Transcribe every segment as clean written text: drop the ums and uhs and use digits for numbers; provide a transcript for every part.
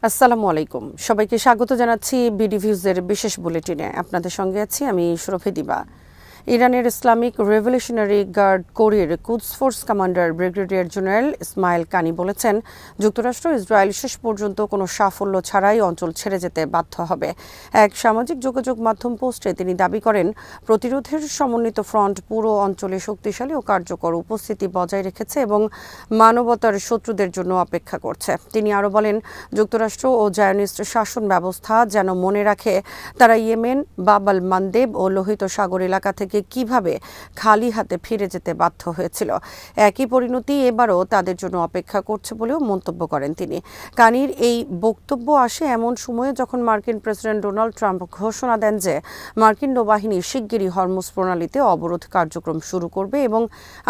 আসসালামু আলাইকুম, সবাইকে স্বাগত জানাচ্ছি বিডি ভিউজের বিশেষ বুলেটিনে। আপনাদের সঙ্গে আছি আমি সুরভি দিবা। ইরানের ইসলামিক রেভলিউশনারি গার্ড কোরের Quds Force commander brigadier general Ismail Qaani বলেছেন, যুক্তরাষ্ট্র ইসরায়েল শেষ পর্যন্ত কোনো সাফল্য ছাড়াই অঞ্চল ছেড়ে যেতে বাধ্য হবে। এক সামাজিক যোগাযোগ মাধ্যম পোস্টে তিনি দাবি করেন, প্রতিরোধের সমন্বিত ফ্রন্ট পুরো অঞ্চলে শক্তিশালী ও কার্যকর উপস্থিতি বজায় রেখেছে এবং মানবতার শত্রুদের জন্য অপেক্ষা করছে। তিনি আরও বলেন, যুক্তরাষ্ট্র ও জায়নিস্ট শাসন ব্যবস্থা যেন মনে রাখে তারা ইয়েমেন, বাব আল মানদেব ও লোহিত সাগর এলাকা থেকে কিভাবে খালি হাতে ফিরে যেতে বাধ্য হয়েছিল। একই পরিণতি এবারও তাদের জন্য অপেক্ষা করছে বলেও মন্তব্য করেন তিনি। কানির এই বক্তব্য আসে এমন সময়ে যখন মার্কিন প্রেসিডেন্ট ডোনাল্ড ট্রাম্প ঘোষণা দেন যে মার্কিন নৌবাহিনী শিগগিরই হরমুজ প্রণালীতে অবরোধ কার্যক্রম শুরু করবে এবং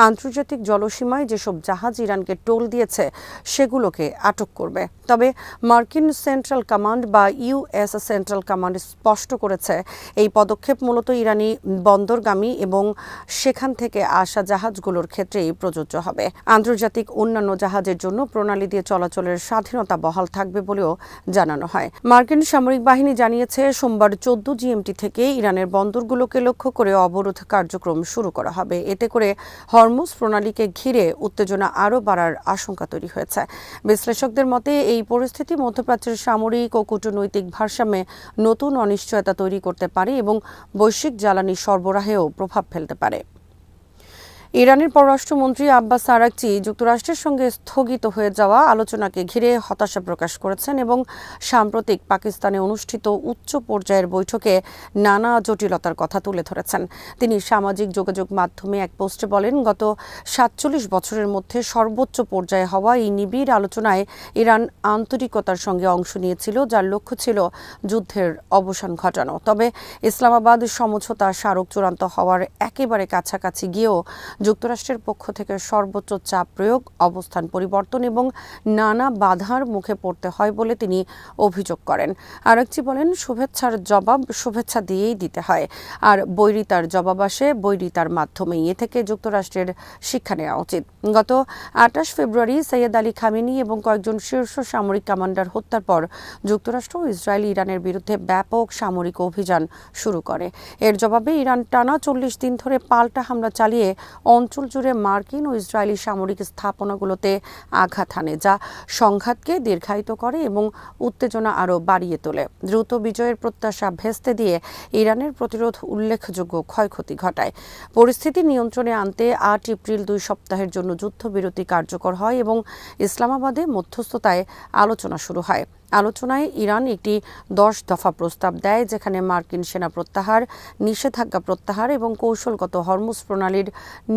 আন্তর্জাতিক জলসীমায় যেসব জাহাজ ইরানকে টোল দিয়েছে সেগুলোকে আটক করবে। তবে মার্কিন সেন্ট্রাল কমান্ড বা ইউএস সেন্ট্রাল কমান্ড স্পষ্ট করেছে, এই পদক্ষেপ মূলত ইরানি বন্দরগামী এবং সেখান থেকে আসা জাহাজগুলোর ক্ষেত্রেই প্রযোজ্য হবে। আন্তর্জাতিক অন্যান্য জাহাজের জন্য প্রণালী দিয়ে চলাচলের স্বাধীনতা বহাল থাকবে বলেও জানানো হয়। মার্কিন সামরিক বাহিনী জানিয়েছে, সোমবার 14 জিএমটি থেকে ইরানের বন্দরগুলোকে লক্ষ্য করে অবরোধ কার্যক্রম শুরু করা হবে। এতে করে হরমুজ প্রণালীকে ঘিরে উত্তেজনা আরও বাড়ার আশঙ্কা তৈরি হয়েছে। বিশ্লেষকদের মতে এই পরিস্থিতি মধ্যপ্রাচ্যের সামরিক ও কূটনৈতিক ভারসাম্যে নতুন অনিশ্চয়তা তৈরি করতে পারে এবং বৈশ্বিক জ্বালানি সরবরাহেও প্রভাব ফেলতে পারে। ইরানের পররাষ্ট্রমন্ত্রী আব্বাস আরাকচি যুক্তরাষ্ট্রের সঙ্গে স্থগিত হয়ে যাওয়া আলোচনাকে ঘিরে হতাশা প্রকাশ করেছেন এবং সাম্প্রতিক পাকিস্তানে অনুষ্ঠিত উচ্চ পর্যায়ের বৈঠকে নানা জটিলতার কথা তুলে ধরেছেন। তিনি সামাজিক যোগাযোগ মাধ্যমে এক পোস্টে বলেন, গত 47 বছরের মধ্যে সর্বোচ্চ পর্যায়ে হওয়া এই নিবিড় আলোচনায় ইরান আন্তরিকতার সঙ্গে অংশ নিয়েছিল, যার লক্ষ্য ছিল যুদ্ধের অবসান ঘটানো। তবে ইসলামাবাদ সমঝোতা স্মারক চূড়ান্ত হওয়ার একেবারে কাছাকাছি গিয়েও যুক্তরাষ্ট্রের পক্ষ থেকে সর্বোচ্চ চাপ প্রয়োগ, অবস্থান পরিবর্তন এবং নানা বাধার মুখে পড়তে হয় বলে তিনি অভিযোগ করেন। আরাকচি বলেন, শুভেচ্ছার জবাব শুভেচ্ছা দিয়েই দিতে হয়, আর বৈরিতার জবাব আসে বৈরিতার মাধ্যমেই। এ থেকে যুক্তরাষ্ট্রের শিক্ষা নেওয়া উচিত। গত 28 ফেব্রুয়ারি সৈয়দ আলী খামেনি এবং কয়েকজন শীর্ষ সামরিক কমান্ডার হত্যার পর যুক্তরাষ্ট্র ও ইসরায়েল ইরানের বিরুদ্ধে ব্যাপক সামরিক অভিযান শুরু করে। এর জবাবে ইরান টানা 40 দিন ধরে পাল্টা হামলা চালিয়ে অঞ্চল জুড়ে মার্কিন ও ইসরায়েলি সামরিক স্থাপনাগুলোতে আঘাত হানে, যা সংঘাতকে দীর্ঘায়িত করে এবং উত্তেজনা আরও বাড়িয়ে তোলে। দ্রুত বিজয়ের প্রত্যাশা ভেস্তে দিয়ে ইরানের প্রতিরোধ উল্লেখযোগ্য ক্ষয়ক্ষতি ঘটায়। পরিস্থিতি নিয়ন্ত্রণে আনতে 8 এপ্রিল 2 সপ্তাহের জন্য যুদ্ধবিরতি কার্যকর হয় এবং ইসলামাবাদে মধ্যস্থতায় আলোচনা শুরু হয়। আলোচনায় ইরান একটি 10 দফা প্রস্তাব দেয়, যেখানে মার্কিন সেনা প্রত্যাহার, নিষেধাজ্ঞা প্রত্যাহার এবং কৌশলগত হরমুজ প্রণালীর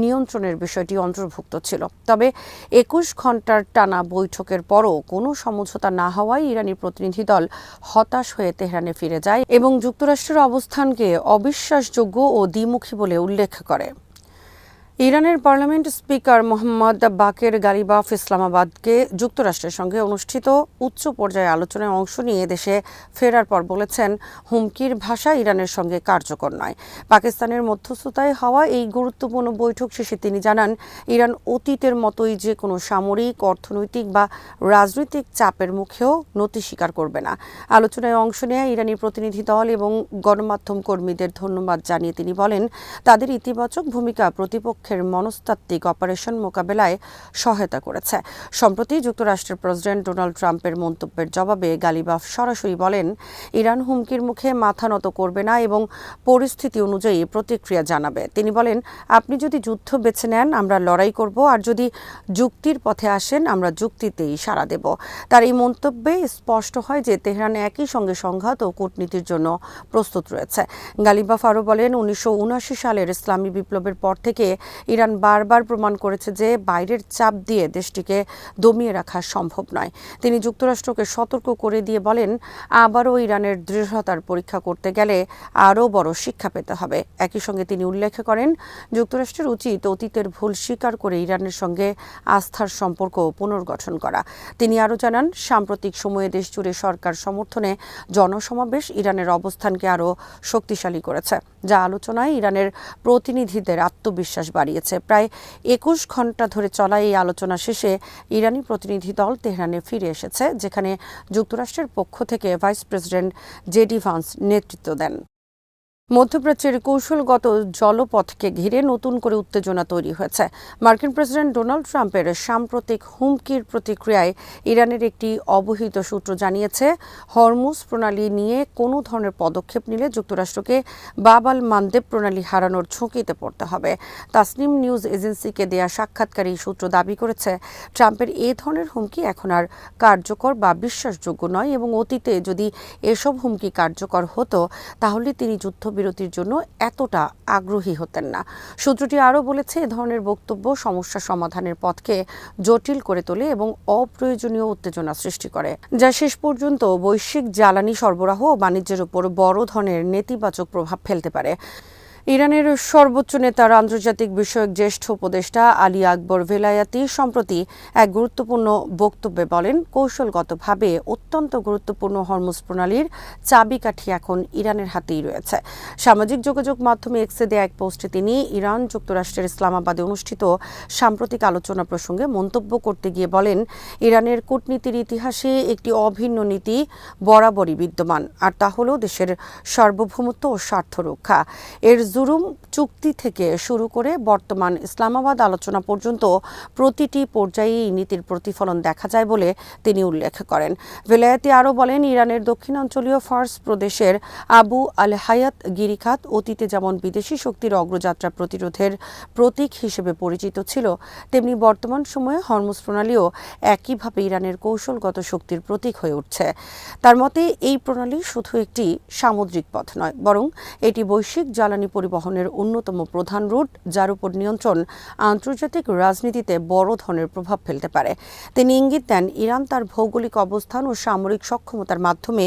নিয়ন্ত্রণের বিষয়টি অন্তর্ভুক্ত ছিল। তবে 21 ঘণ্টার টানা বৈঠকের পরও কোনো সমঝোতা না হওয়ায় ইরানি প্রতিনিধি দল হতাশ হয়ে তেহরানে ফিরে যায় এবং যুক্তরাষ্ট্রের অবস্থানকে অবিশ্বাসযোগ্য ও দ্বিমুখী বলে উল্লেখ করে। ইরানের পার্লামেন্ট স্পিকার মোহাম্মদ বাকের গালিবাফ ইসলামাবাদকে যুক্তরাষ্ট্রের সঙ্গে অনুষ্ঠিত উচ্চ পর্যায়ে আলোচনায় অংশ নিয়ে দেশে ফেরার পর বলেছেন, হুমকির ভাষা ইরানের সঙ্গে কার্যকর নয়। পাকিস্তানের মধ্যস্থতায় হওয়া এই গুরুত্বপূর্ণ বৈঠক শেষে তিনি জানান, ইরান অতীতের মতোই যে কোনো সামরিক, অর্থনৈতিক বা রাজনৈতিক চাপের মুখেও নতি স্বীকার করবে না। আলোচনায় অংশ নেয়া ইরানি প্রতিনিধি দল এবং গণমাধ্যম কর্মীদের ধন্যবাদ জানিয়ে তিনি বলেন, তাদের ইতিবাচক ভূমিকা প্রতিপক্ষ মনস্তাত্ত্বিক অপারেশন মোকাবেলায় সহায়তা করেছে। সম্প্রতি যুক্তরাষ্ট্রের প্রেসিডেন্ট ডোনাল্ড ট্রাম্পের মন্তব্যের জবাবে গালিবাফ সরাসরি বলেন, ইরান হুমকির মুখে মাথা নত করবে না এবং পরিস্থিতি অনুযায়ী প্রতিক্রিয়া জানাবে। তিনি বলেন, আপনি যদি যুদ্ধ বেছে নেন আমরা লড়াই করব, আর যদি যুক্তির পথে আসেন আমরা যুক্তিতেই সাড়া দেব। তার এই মন্তব্যে স্পষ্ট হয় যে তেহরান একই সঙ্গে সংঘাত ও কূটনীতির জন্য প্রস্তুত রয়েছে। গালিবাফ আরও বলেন, 1979 সালের ইসলামী বিপ্লবের পর থেকে ইরান বারবার প্রমাণ করেছে যে বাইরের চাপ দিয়ে দেশটিকে দমিয়ে রাখা সম্ভব নয়। তিনি যুক্তরাষ্ট্রকে সতর্ক করে দিয়ে বলেন, আবারও ইরানের দৃঢ়তার পরীক্ষা করতে গেলে আরও বড় শিক্ষা পেতে হবে। একই সঙ্গে তিনি উল্লেখ করেন, যুক্তরাষ্ট্রের উচিত অতীতের ভুল স্বীকার করে ইরানের সঙ্গে আস্থার সম্পর্ক পুনর্গঠন করা। তিনি আরও জানান, সাম্প্রতিক সময়ে দেশজুড়ে সরকার সমর্থনে জনসমাবেশ ইরানের অবস্থানকে আরও শক্তিশালী করেছে, যা আলোচনায় ইরানের প্রতিনিধিদের আত্মবিশ্বাস বাড়িয়েছে। বাড়িয়েছে। প্রায় 21 ঘণ্টা ধরে চলা এই আলোচনা শেষে ইরানি প্রতিনিধি দল তেহরানে ফিরে এসেছে, যেখানে যুক্তরাষ্ট্রের পক্ষ থেকে ভাইস প্রেসিডেন্ট জেডি ভান্স নেতৃত্ব দেন। মধ্যপ্রাচ্যের কৌশলগত জলপথকে ঘিরে নতুন করে উত্তেজনা তৈরি হয়েছে। মার্কিন প্রেসিডেন্ট ডোনাল্ড ট্রাম্পের সাম্প্রতিক হুমকির প্রতিক্রিয়ায় ইরানের একটি অবহিত সূত্র জানিয়েছে, হরমুজ প্রণালী নিয়ে কোনো ধরনের পদক্ষেপ নিলে যুক্তরাষ্ট্রকে বাব আল মানদেব প্রণালী হারানোর ঝুঁকিতে পড়তে হবে। তাসনিম নিউজ এজেন্সিকে দেয়া সাক্ষাৎকারে এই সূত্র দাবি করেছে, ট্রাম্পের এ ধরনের হুমকি এখন আর কার্যকর বা বিশ্বাসযোগ্য নয় এবং অতীতে যদি এসব হুমকি কার্যকর হতো তাহলে তিনি যুদ্ধবিরতির জন্য এতটা আগ্রহী হতেন না। সূত্রটি আরও বলেছে, এ ধরনের বক্তব্য সমস্যা সমাধানের পথকে জটিল করে তোলে এবং অপ্রয়োজনীয় উত্তেজনা সৃষ্টি করে, যা শেষ পর্যন্ত বৈশ্বিক জ্বালানি সরবরাহ ও বাণিজ্যের উপর বড় ধরনের নেতিবাচক প্রভাব ফেলতে পারে। ইরানের সর্বোচ্চ নেতার আন্তর্জাতিক বিষয়ক জ্যেষ্ঠ উপদেষ্টা আলী আকবর ভেলায়াতি সম্প্রতি এক গুরুত্বপূর্ণ বক্তব্যে বলেন, কৌশলগতভাবে অত্যন্ত গুরুত্বপূর্ণ হরমুজ প্রণালীর চাবিকাঠি এখন ইরানের হাতেই রয়েছে। সামাজিক যোগাযোগ মাধ্যমে এক্সে দেয়া এক পোস্টে তিনি ইরান যুক্তরাষ্ট্রের ইসলামাবাদে অনুষ্ঠিত সাম্প্রতিক আলোচনা প্রসঙ্গে মন্তব্য করতে গিয়ে বলেন, ইরানের কূটনীতির ইতিহাসে একটি অভিন্ন নীতি বরাবরই বিদ্যমান, আর তা হল দেশের সার্বভৌমত্ব ও স্বার্থ রক্ষা। এর জুরুম চুক্তি থেকে শুরু করে বর্তমান ইসলামাবাদ আলোচনা পর্যন্ত প্রতিটি পর্যায়ে এই নীতির প্রতিফলন দেখা যায় বলে তিনি উল্লেখ করেন। ভেলায়াতি আরও বলেন, ইরানের দক্ষিণাঞ্চলীয় ফার্স প্রদেশের আবু আল হায়াত গিরিখাত অতীতে যেমন বিদেশি শক্তির অগ্রযাত্রা প্রতিরোধের প্রতীক হিসেবে পরিচিত ছিল, তেমনি বর্তমান সময়ে হরমুজ প্রণালীও একইভাবে ইরানের কৌশলগত শক্তির প্রতীক হয়ে উঠছে। তার মতে এই প্রণালী শুধু একটি সামুদ্রিক পথ নয়, বরং এটি বৈশ্বিক জ্বালানি পরিবহনের অন্যতম প্রধান রুট, যার উপর নিয়ন্ত্রণ আন্তর্জাতিক রাজনীতিতে বড় ধরনের প্রভাব ফেলতে পারে। তিনি ইঙ্গিত দেন, ইরান তার ভৌগোলিক অবস্থান ও সামরিক সক্ষমতার মাধ্যমে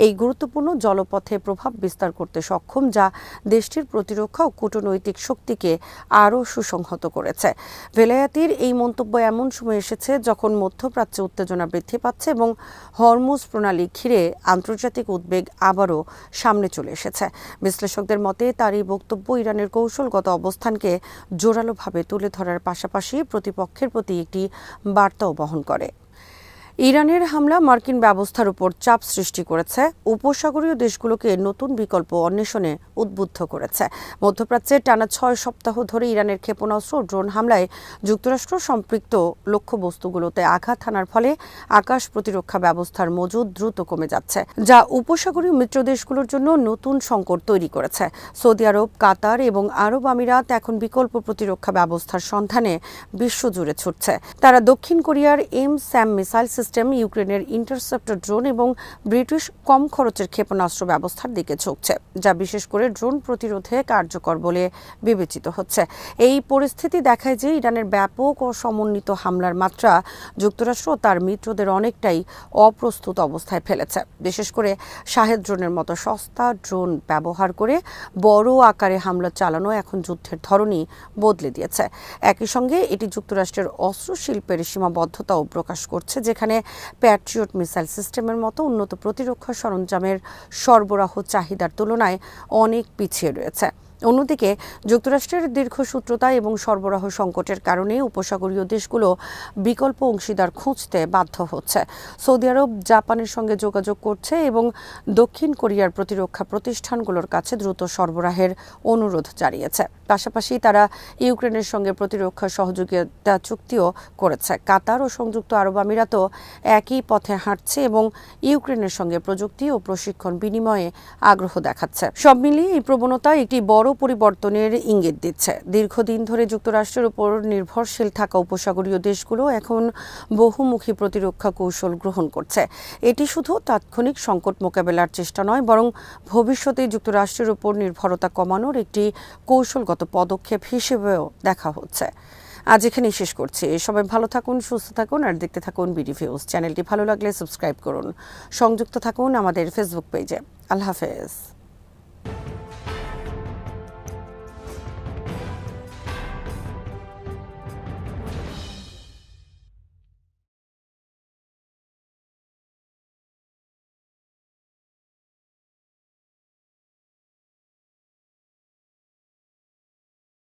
এই গুরুত্বপূর্ণ জলপথে প্রভাব বিস্তার করতে সক্ষম, যা দেশটির প্রতিরক্ষা ও কূটনৈতিক শক্তিকে আরও সুসংহত করেছে। ভেলায়াতির এই মন্তব্য এমন সময় এসেছে যখন মধ্যপ্রাচ্যে উত্তেজনা বৃদ্ধি পাচ্ছে এবং হরমুজ প্রণালী ঘিরে আন্তর্জাতিক উদ্বেগ আবারও সামনে চলে এসেছে। বিশ্লেষকদের মতে তার এই বক্তব্য ইরানের কৌশলগত অবস্থানকে জোরালোভাবে তুলে ধরার পাশাপাশি প্রতিপক্ষের প্রতি একটি বার্তাও বহন করে। ইরানের হামলা মার্কিন ব্যবস্থার উপর চাপ সৃষ্টি করেছে, উপসাগরীয় দেশগুলোকে নতুন বিকল্প অন্বেষণে উদ্বুদ্ধ করেছে। মধ্যপ্রাচ্যে টানা 6 সপ্তাহ ধরে ইরানের ক্ষেপণাস্ত্র ও ড্রোন হামলায় যুক্তরাষ্ট্র সম্পৃক্ত লক্ষ্যবস্তুগুলোতে আঘাত হানার ফলে আকাশ প্রতিরক্ষা ব্যবস্থার মজুদ দ্রুত কমে যাচ্ছে, যা উপসাগরীয় মিত্র দেশগুলোর জন্য নতুন সংকট তৈরি করেছে। সৌদি আরব, কাতার এবং আরব আমিরাত এখন বিকল্প প্রতিরক্ষা ব্যবস্থার সন্ধানে বিশ্বজুড়ে ছুটছে। তারা দক্ষিণ কোরিয়ার এম-স্যাম মিসাইল সিস্টেম, ইউক্রেনের ইন্টারসেপ্টর ড্রোন এবং ব্রিটিশ কম খরচের ক্ষেপণাস্ত্র ব্যবস্থার দিকে ঝুঁকছে, যা বিশেষ করে ড্রোন প্রতিরোধে কার্যকর বলে বিবেচিত হচ্ছে। এই পরিস্থিতি দেখায় যে ইরানের ব্যাপক ও সমন্বিত হামলার মাত্রা যুক্তরাষ্ট্র তার মিত্রদের অনেকটাই অপ্রস্তুত অবস্থায় ফেলেছে। বিশেষ করে শাহেদ ড্রোনের মতো সস্তা ড্রোন ব্যবহার করে বড় আকারে হামলা চালানো এখন যুদ্ধের ধরনই বদলে দিয়েছে। একই সঙ্গে এটি যুক্তরাষ্ট্রের অস্ত্র শিল্পের সীমাবদ্ধতাও প্রকাশ করছে, যেখানে প্যাট্রিয়ট মিসাইল সিস্টেমের মতো উন্নত প্রতিরক্ষা সরঞ্জামের সরবরাহ চাহিদার তুলনায় অনেক পিছিয়ে রয়েছে। অন্যদিকে যুক্তরাষ্ট্রের দীর্ঘসূত্রতা এবং সরবরাহ সংকটের কারণে উপসাগরীয় দেশগুলো বিকল্প অংশীদার খুঁজতে বাধ্য হচ্ছে। সৌদি আরব জাপানের সঙ্গে যোগাযোগ করছে এবং দক্ষিণ কোরিয়ার প্রতিরক্ষা প্রতিষ্ঠানগুলোর কাছে দ্রুত সরবরাহের অনুরোধ জানিয়েছে। পাশাপাশি তারা ইউক্রেনের সঙ্গে প্রতিরক্ষা সহযোগিতা চুক্তিও করেছে। কাতার ও সংযুক্ত আরব আমিরাতও একই পথে হাঁটছে এবং ইউক্রেনের সঙ্গে প্রযুক্তি ও প্রশিক্ষণ বিনিময়ে আগ্রহ দেখাচ্ছে। সব মিলিয়ে এই প্রবণতা একটি বড় পরিবর্তনের ইঙ্গিত দিচ্ছে। দীর্ঘদিন ধরে যুক্তরাষ্ট্রের উপর নির্ভরশীল থাকা উপসাগরীয় দেশগুলো এখন বহুমুখী প্রতিরক্ষা কৌশল গ্রহণ করছে। এটি শুধু তাৎক্ষণিক সংকট মোকাবেলার চেষ্টা নয়, বরং ভবিষ্যতে যুক্তরাষ্ট্রের উপর নির্ভরতা কমানোর একটি কৌশলগত পদক্ষেপ হিসেবেও দেখা হচ্ছে। আজ এখানেই শেষ করছি। সবাই ভালো থাকুন, সুস্থ থাকুন আর দেখতে থাকুন বিডিভিউজ। চ্যানেলটি ভালো লাগলে সাবস্ক্রাইব করুন। সংযুক্ত থাকুন আমাদের ফেসবুক পেজে। আল্লাহ হাফেজ।